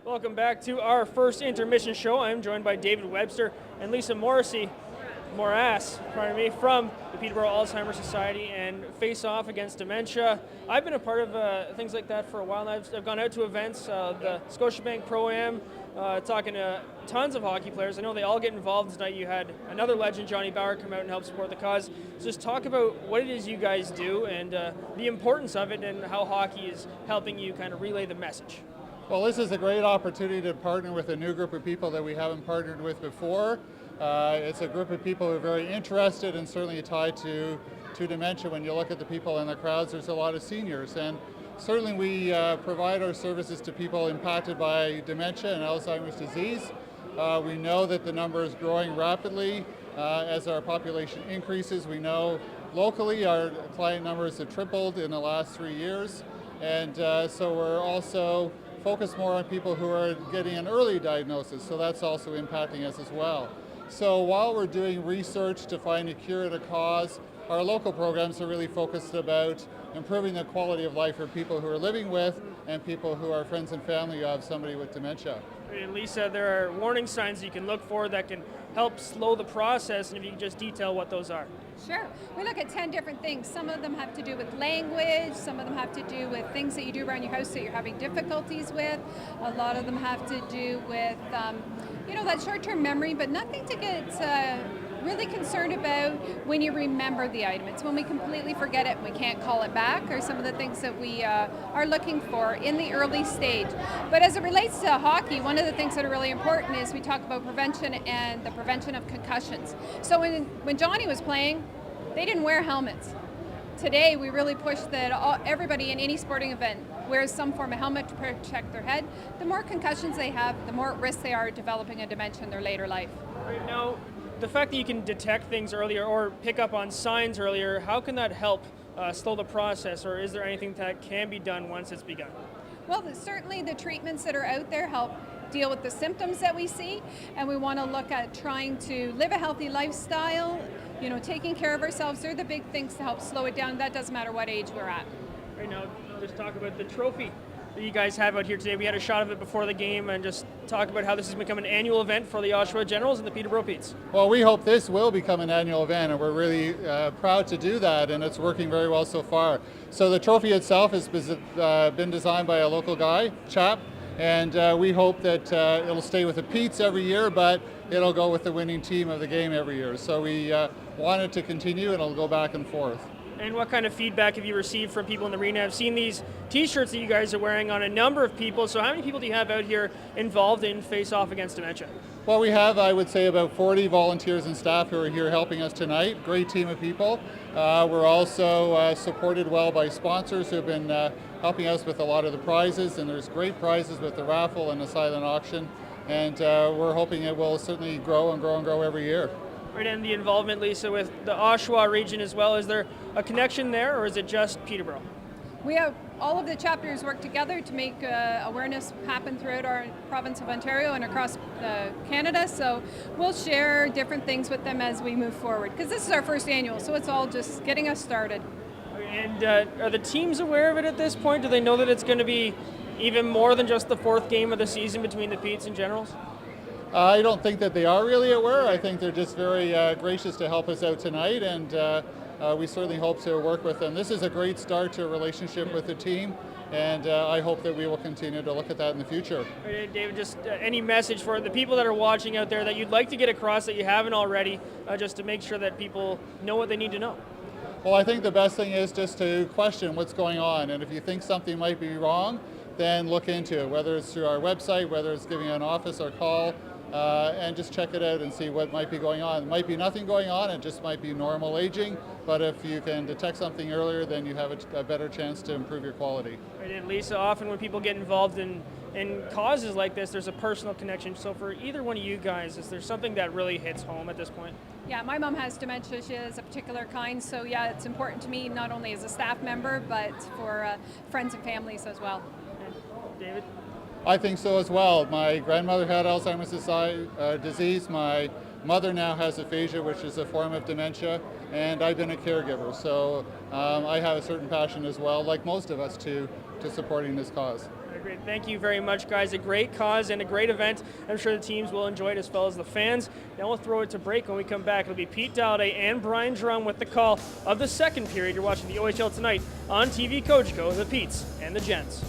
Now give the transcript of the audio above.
Welcome back to our first intermission show. I'm joined by David Webster and Lisa Morass, from the Peterborough Alzheimer's Society and Face Off Against Dementia. I've been a part of things like that for a while. I've gone out to events, the Scotiabank Pro-Am, talking to tons of hockey players. I know they all get involved. Tonight you had another legend, Johnny Bower, come out and help support the cause. So just talk about what it is you guys do and the importance of it and how hockey is helping you kind of relay the message. Well, this is a great opportunity to partner with a new group of people that we haven't partnered with before. It's a group of people who are very interested and certainly tied to dementia. When you look at the people in the crowds, there's a lot of seniors. And certainly we provide our services to people impacted by dementia and Alzheimer's disease. We know that the number is growing rapidly as our population increases. We know locally our client numbers have tripled in the last 3 years. And so we're also focused more on people who are getting an early diagnosis, so that's also impacting us as well. So while we're doing research to find a cure and a cause, our local programs are really focused about improving the quality of life for people who are living with and people who are friends and family of somebody with dementia. And Lisa, there are warning signs you can look for that can help slow the process, and if you can just detail what those are. Sure. We look at 10 different things. Some of them have to do with language, some of them have to do with things that you do around your house that you're having difficulties with. A lot of them have to do with, that short-term memory, but nothing to get really concerned about when you remember the item. It's when we completely forget it and we can't call it back, or some of the things that we are looking for in the early stage. But as it relates to hockey, one of the things that are really important is we talk about prevention and the prevention of concussions. So when Johnny was playing, they didn't wear helmets. Today, we really push that everybody in any sporting event wears some form of helmet to protect their head. The more concussions they have, the more at risk they are of developing a dementia in their later life. Right now, the fact that you can detect things earlier or pick up on signs earlier, how can that help slow the process, or is there anything that can be done once it's begun? Well, certainly the treatments that are out there help deal with the symptoms that we see, and we want to look at trying to live a healthy lifestyle, taking care of ourselves. They're the big things to help slow it down. That doesn't matter what age we're at. Right now, just talk about the trophy that you guys have out here today. We had a shot of it before the game, and just talk about how this has become an annual event for the Oshawa Generals and the Peterborough Petes. Well, we hope this will become an annual event, and we're really proud to do that, and it's working very well so far. So the trophy itself has been designed by a local chap, and we hope that it'll stay with the Petes every year, but it'll go with the winning team of the game every year. So we want it to continue, and it'll go back and forth. And what kind of feedback have you received from people in the arena? I've seen these T-shirts that you guys are wearing on a number of people. So how many people do you have out here involved in Face Off Against Dementia? Well, we have, I would say, about 40 volunteers and staff who are here helping us tonight. Great team of people. We're also supported well by sponsors who have been helping us with a lot of the prizes. And there's great prizes with the raffle and the silent auction. And we're hoping it will certainly grow and grow and grow every year. Right, and the involvement, Lisa, with the Oshawa region as well. Is there a connection there, or is it just Peterborough? We have all of the chapters work together to make awareness happen throughout our province of Ontario and across Canada. So we'll share different things with them as we move forward, because this is our first annual, so it's all just getting us started. And are the teams aware of it at this point? Do they know that it's going to be even more than just the fourth game of the season between the Petes and Generals? I don't think that they are really aware. I think they're just very gracious to help us out tonight, and we certainly hope to work with them. This is a great start to a relationship with the team, and I hope that we will continue to look at that in the future. Right, David, just any message for the people that are watching out there that you'd like to get across that you haven't already, just to make sure that people know what they need to know? Well, I think the best thing is just to question what's going on, and if you think something might be wrong, then look into it, whether it's through our website, whether it's giving an office or call, and just check it out and see what might be going on. It might be nothing going on, it just might be normal aging, but if you can detect something earlier, then you have a better chance to improve your quality. Right, and Lisa, often when people get involved in causes like this, there's a personal connection. So for either one of you guys, is there something that really hits home at this point? Yeah, my mom has dementia. She has a particular kind, so yeah, it's important to me not only as a staff member, but for friends and families as well. And David? I think so as well. My grandmother had Alzheimer's disease. My mother now has aphasia, which is a form of dementia, and I've been a caregiver. So I have a certain passion as well, like most of us, to supporting this cause. Great. Thank you very much, guys. A great cause and a great event. I'm sure the teams will enjoy it as well as the fans. Now we'll throw it to break. When we come back, it'll be Pete Dowday and Brian Drum with the call of the second period. You're watching the OHL tonight on TV Cogeco, the Petes and the Gents.